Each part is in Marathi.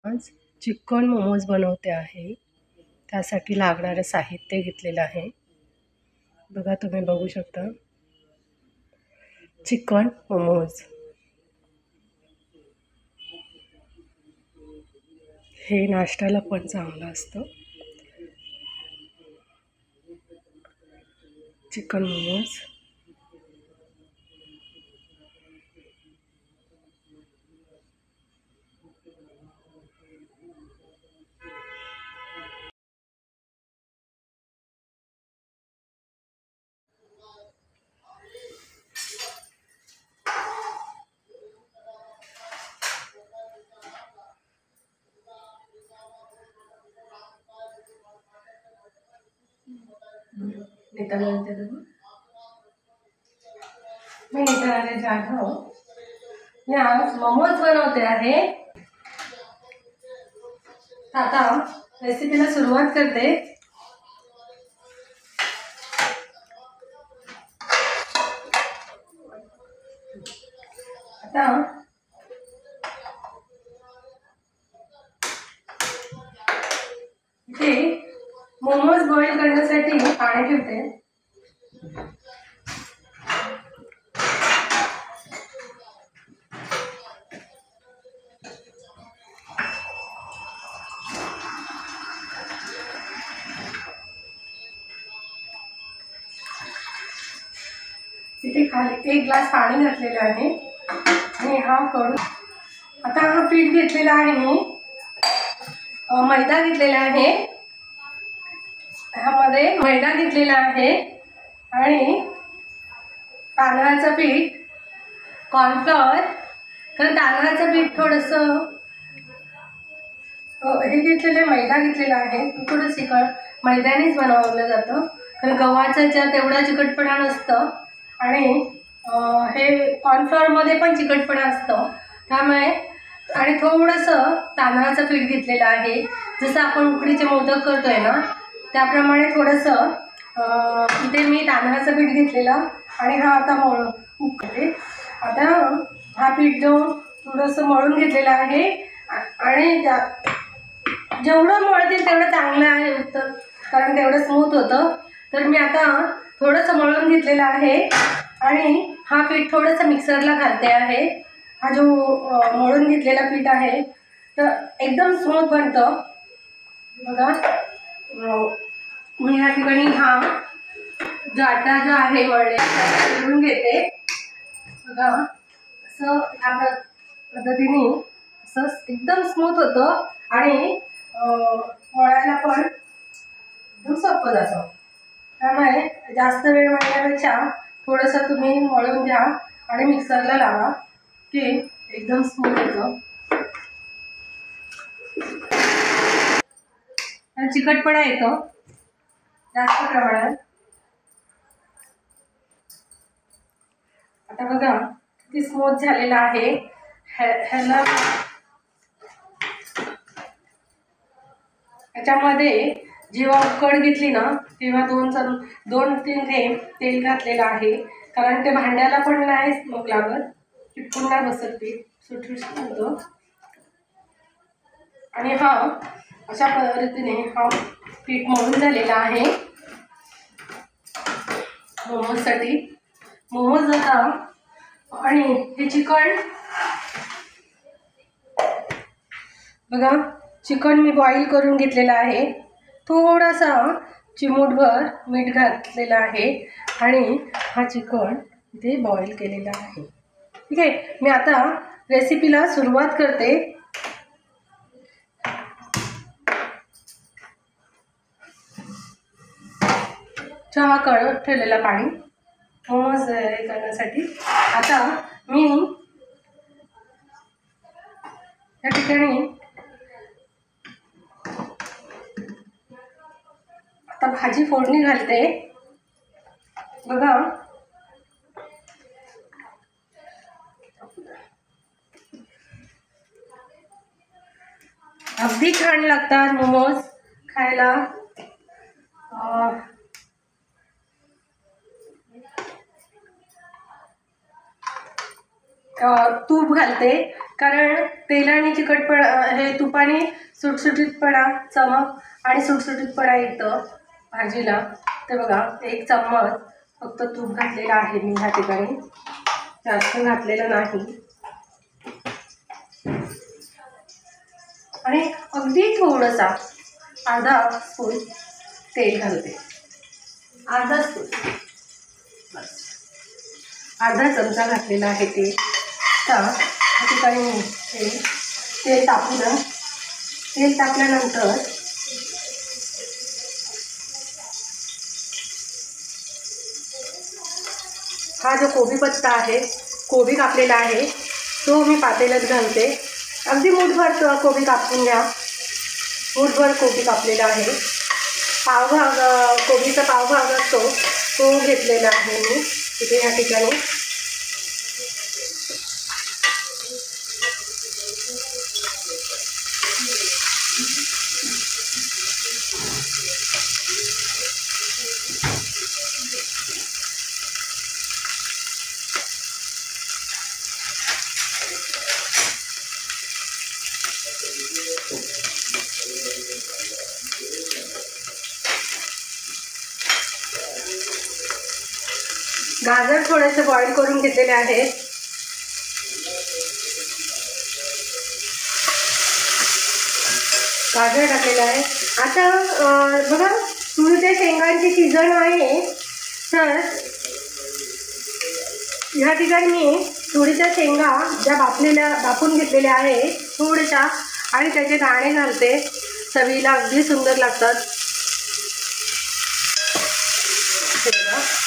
आज चिकन मोमोज बनवते आहे. त्यासाठी लागणारे साहित्य घेतलेलं आहे. बघा, तुम्ही बघू शकता चिकन मोमोज. हे नाश्त्याला पण चांगलं असतं. चिकन मोमोज मी निघाले जाधव. मी आज मोमोज बनवते आहे. आता रेसिपीला सुरुवात करते. आता इथे मोमोज बॉईल करण्यासाठी पाणी ठेवते. इथे खाली 1 ग्लास पाणी घातलेलं आहे आणि हा करून आता हा पीठ घेतलेला आहे. मी मैदा घेतलेला आहे. ह्यामध्ये मैदा घेतलेला आहे आणि तांदळाचं पीठ, कॉर्नफ्लॉवर. कारण तांदळाचं पीठ थोडंसं हे घेतलेलं, मैदा घेतलेला आहे. थोडं चिकट मैद्यानेच बनवलं जातं कारण गव्हाचं ज्या तेवढा चिकटपणा नसतं आणि हे कॉर्नफ्लॉवरमध्ये पण चिकटपणा असतं. त्यामुळे आणि थोडंसं तांदळाचं पीठ घेतलेलं आहे. जसं आपण उकडीचे मोदक करतोय ना, त्याप्रमाणे थोडंसं इथे मी तांदळाचं पीठ घेतलेलं आणि हा आता उकळते. आता हा पीठ जो थोडंसं मळून घेतलेलं आहे आणि जेवढं मळतील तेवढं चांगलं आहे उत्तर, कारण तेवढं स्मूथ होतं. तर मी आता थोडंसं मळून घेतलेलं आहे आणि हा पीठ थोडंसं मिक्सरला घालते आहे. हा जो मळून घेतलेला पीठ आहे तर एकदम स्मूथ बनतं. बघा, मी या ठिकाणी हा जो आटा जो आहे मळलेला मळून घेते. बघा, असं ह्या पद्धतीने असं एकदम स्मूथ होतं आणि मळायला पण एकदम सोपं जातं. त्यामुळे जास्त वेळ मळण्यापेक्षा थोडंसं तुम्ही मळून घ्या आणि मिक्सरला लावा की एकदम स्मूथ होतं. चिकटपणा येतो जास्त प्रमाणात. आता बघा किती स्मूथ झालेला आहे. ह्याला याच्यामध्ये जेव्हा उकड घेतली ना तेव्हा 2-3 थेंब तेल घातलेलं आहे. कारण ते भांड्याला पण नाही स्मोक लागत, चिटकून नाही बसत, पीठ सुटसुटीत होतं. आणि हा अशा पद्धतीने हा पीठ मळून झालेला आहे मोमोजसाठी. मोमोज आता आणि हे चिकन बघा, चिकन मी बॉईल करून घेतलेलं आहे. थोडासा चिमूटभर मीठ घातलेलं आहे आणि हा चिकन इथे बॉईल केलेला आहे. ठीक आहे, मी आता रेसिपीला सुरुवात करते. चहा कळत ठेवलेला पाणी मोमोज हे करण्यासाठी. आता मी या ठिकाणी आता भाजी फोडणी घालते. बघा, अगदी छान लागतात मोमोज खायला. तूप घालते कारण तेलाने चिकटपणा, हे तुपाने सुटसुटीतपणा, चमक आणि सुटसुटीतपणा येतं भाजीला. ते बघा, 1 चम्मच फक्त तूप घातलेलं आहे मी ह्या ठिकाणी, जास्त घातलेलं नाही. आणि अगदी थोडंसा अर्धा स्पून तेल घालते, अर्धा स्पून, बस अर्धा चमचा घातलेला आहे तेल. त्या ठिकाणी तेल तापू द्या. तेल तापल्यानंतर हा जो कोबी पत्ता आहे, कोबी कापलेला आहे, तो मी पातेल्यात घालते. अगदी मूठभर कोबी कापून घ्या. मूठभर कोबी कापलेला आहे. पावभाग, कोबीचा पावभाग असतो तो घेतलेला आहे मी इथे ह्या ठिकाणी. गाजर थोडेसे बॉईल करून घेतलेले आहेत. गाजर टाकलेलं आहे. आता बघा, तुरीच्या शेंगांची सीझन आहे, तर ह्या ठिकाणी मी तुरीच्या शेंगा ज्या बापून घेतलेल्या आहे थोड्याशा, आणि त्याचे दाणे घालते. चवीला अगदी सुंदर लागतात.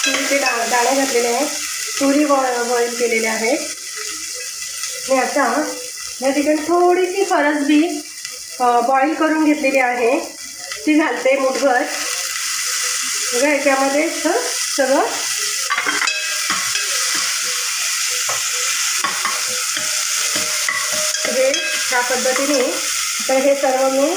तुरीचे दाणे घातलेले आहेत, तुरी बॉईल केलेले आहेत. मी आता या ठिकाणी थोडीशी फरसबी बॉईल करून घेतलेली आहे, ती घालते मूठभर. बघा, याच्यामध्ये सगळं हे ह्या पद्धतीने तर हे सर्व मी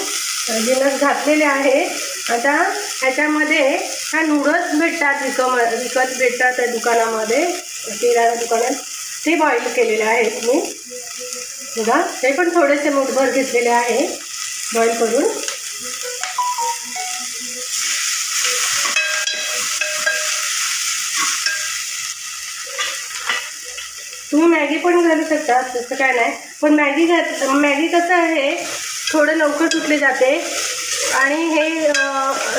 जिन्नस घातलेले आहेत. आता ह्याच्यामध्ये ह्या नूडल्स भेटतात, विकत भेटतात त्या दुकानामध्ये, किराणा दुकानात, ते बॉईल केलेले आहेत मी. बघा, ते पण थोडेसे मूठभर घेतलेले आहे बॉईल करून. तुम्ही मॅगी पण घालू शकता, तसं काय नाही. पण मॅगी कसं आहे, थोडं लवकर सुटले जाते आणि हे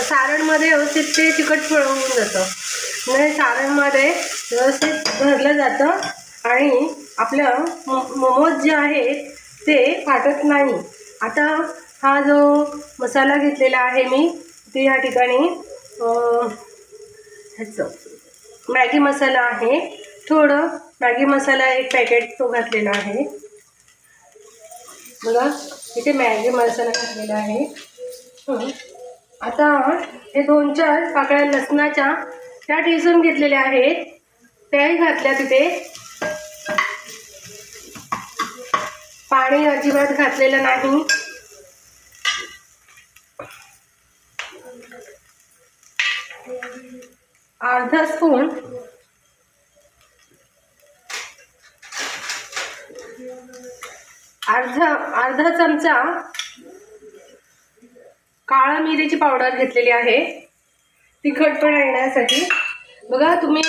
सारणमध्ये व्यवस्थित ते तिखट होऊन जातं. म्हणजे सारणमध्ये व्यवस्थित भरलं जातं आणि आपलं मोमोज जे आहेत ते फाटत नाही. आता हा जो मसाला घेतलेला आहे मी, ते ह्या ठिकाणी ह्याचं मॅगी मसाला आहे. थोडं मॅगी मसाला 1 पॅकेट तो घातलेला आहे. बघा, इथे मॅगी मसाला घातलेला आहे. आता हे 2-4 पाकळ्या लसणाच्या त्या ठेचून घेतलेल्या आहेत, त्याही घातल्या तिथे. पाणी अजिबात घातलेलं नाही. अर्धा स्पून अर्धा चमचा काळा मिरीची पावडर घेतलेली आहे, तिखटपणा येण्यासाठी. बघा, तुम्ही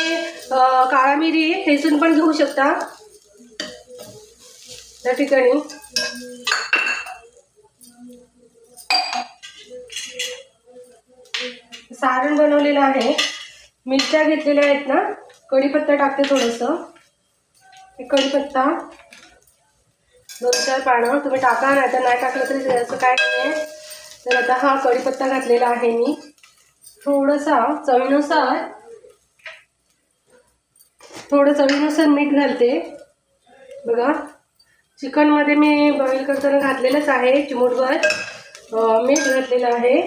काळा मिरी ठेचून पण घेऊ शकता. त्या ठिकाणी सारण बनवलेलं आहे. मिरच्या घेतलेल्या आहेत ना, कढीपत्ता टाकते थोडंसं. कढीपत्ता 2-4 पानं तुम्ही टाका, नाही तर नाही टाकलं तरी असं काय नाही आहे. तर आता हा कढीपत्ता घातलेला आहे मी. थोडंसं चवीनुसार मीठ घालते. बघा, चिकनमध्ये मी बॉईल करताना घातलेलंच आहे, चिमूटभर मीठ घातलेलं आहे.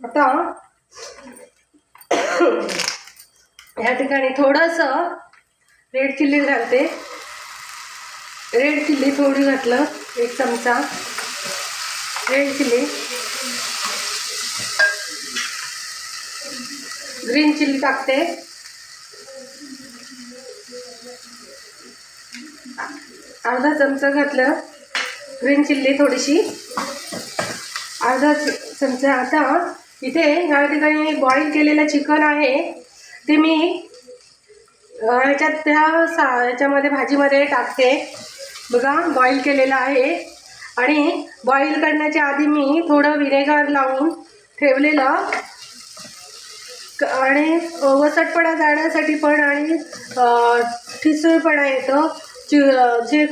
आता ह्या ठिकाणी थोडंसं रेड चिल्ली घालते. रेड चिल्ली थोडी घातलं, 1 चमचा रेड चिल्ली. ग्रीन चिल्ली टाकते. अर्धा चमचा घातलं ग्रीन चिल्ली थोडीशी, अर्धा चमचा. आता इथे या ठिकाणी बॉईल केलेलं चिकन आहे ते मी ह्याच्यात ह्याच्यामध्ये भाजीमध्ये टाकते. बघा बॉईल केलेलं आहे आणि बॉईल करण्याच्या आधी मी थोडं विनेगर लावून ठेवलेलं आणि वसटपणा जाण्यासाठी पण आणि ठिसूळपणा येतं. जे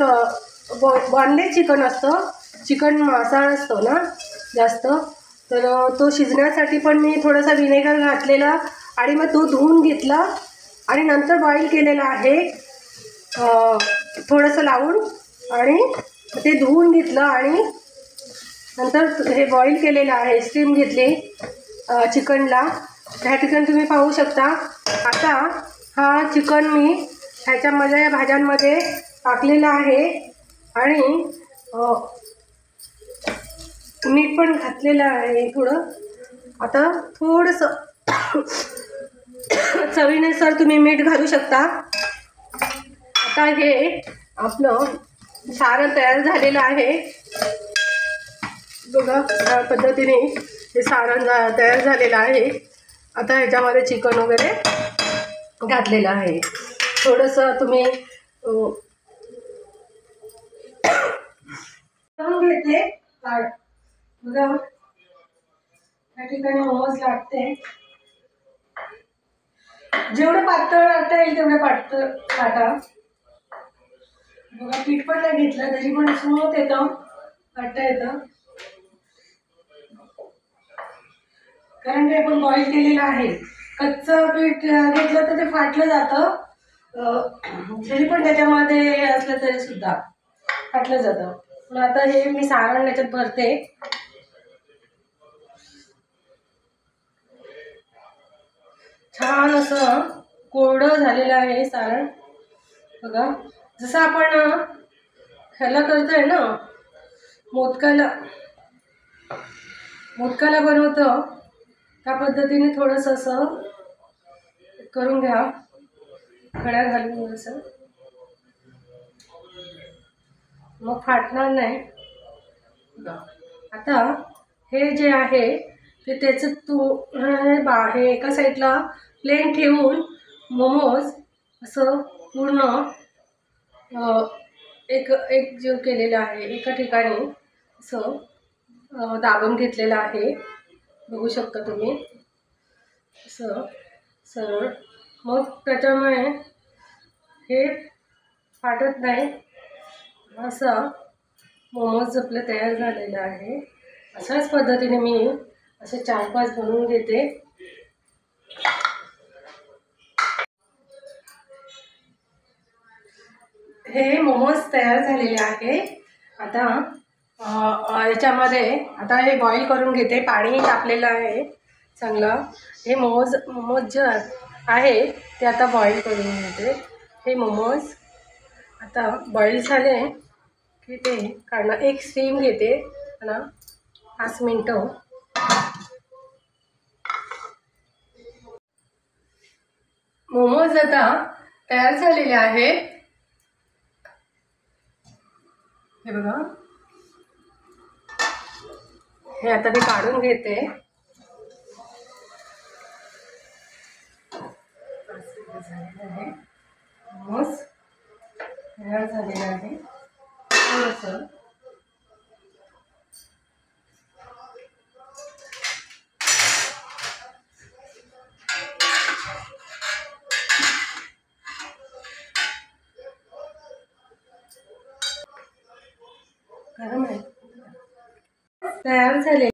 बॉनलेस चिकन असतं, चिकन मांसाळ असतो ना जास्त, तर तो शिजण्यासाठी पण मी थोडासा विनेगर घातलेला आणि मग तो धुवून घेतला आणि नंतर बॉईल केलेला आहे थोडंसं लावून, आणि ते धुवून घेतलं आणि नंतर हे बॉईल केलेलं आहे, स्टीम घेतली चिकनला. ह्या ठिकाणी तुम्ही पाहू शकता. आता हा चिकन मी ह्याच्यामध्ये भाज्यांमध्ये टाकलेला आहे आणि मीठ पण घातलेलं आहे थोडं. आता थोडंसं चवीनुसार तुम्ही मीठ घालू शकता. आता हे आपलं सारण तयार झालेलं आहे. बघा या पद्धतीने हे सारण तयार झालेलं आहे. आता ह्याच्यामध्ये चिकन वगैरे घातलेलं आहे. थोडंसं तुम्ही घेते लाट. बघा या ठिकाणी मोमोज लाटते. जेवढं पातळ लाटता येईल तेवढं पातळ लाटा. बघा पीठ पण नाही घेतलं तरी पण स्मूथ येतं, लाटता येतं, कारण ते आपण बॉईल केलेलं आहे. कच्चं पीठ घेतलं तर ते फाटलं जातं, जरी पण त्याच्यामध्ये हे असलं तरी सुद्धा फाटलं जातं. पण आता हे मी सारण याच्यात भरते. छान असं कोरडं झालेलं आहे सारण. बघा जसं आपण ह्याला करतोय ना, मोदकाला बनवतो त्या पद्धतीने थोडंसं असं करून घ्या, खड्या घालून असं, मग फाटणार नाही. आता हे जे आहे ते त्याचं हे एका साईडला प्लेन ठेवून मोमोज असं पूर्ण एक जीव केलेला आहे. एका ठिकाणी असं दाबून घेतलेलं आहे, बघू शकता तुम्ही असं सरळ. मग त्याच्यामुळे हे फाटत नाही. असं मोमोज आपलं तयार झालेलं आहे. अशाच पद्धतीने मी असे 4-5 बनवून घेते. हे मोमोज तयार झालेले आहे. आता याच्यामध्ये आता हे बॉईल करून घेते. पाणी टाकलेलं आहे चांगलं. हे मोमोज जे आहे ते आता बॉईल करून घेते. हे मोमोज आता बॉईल झाले की ते काढणं. एक स्टीम घेते ना 5 मिनटं. मोमोज आता तयार झालेले आहेत. हे बघा, हे आता मी काढून घेते. मोमोज तयार झालेले आहे. थोडंसं गरम आहे. तयार झाले.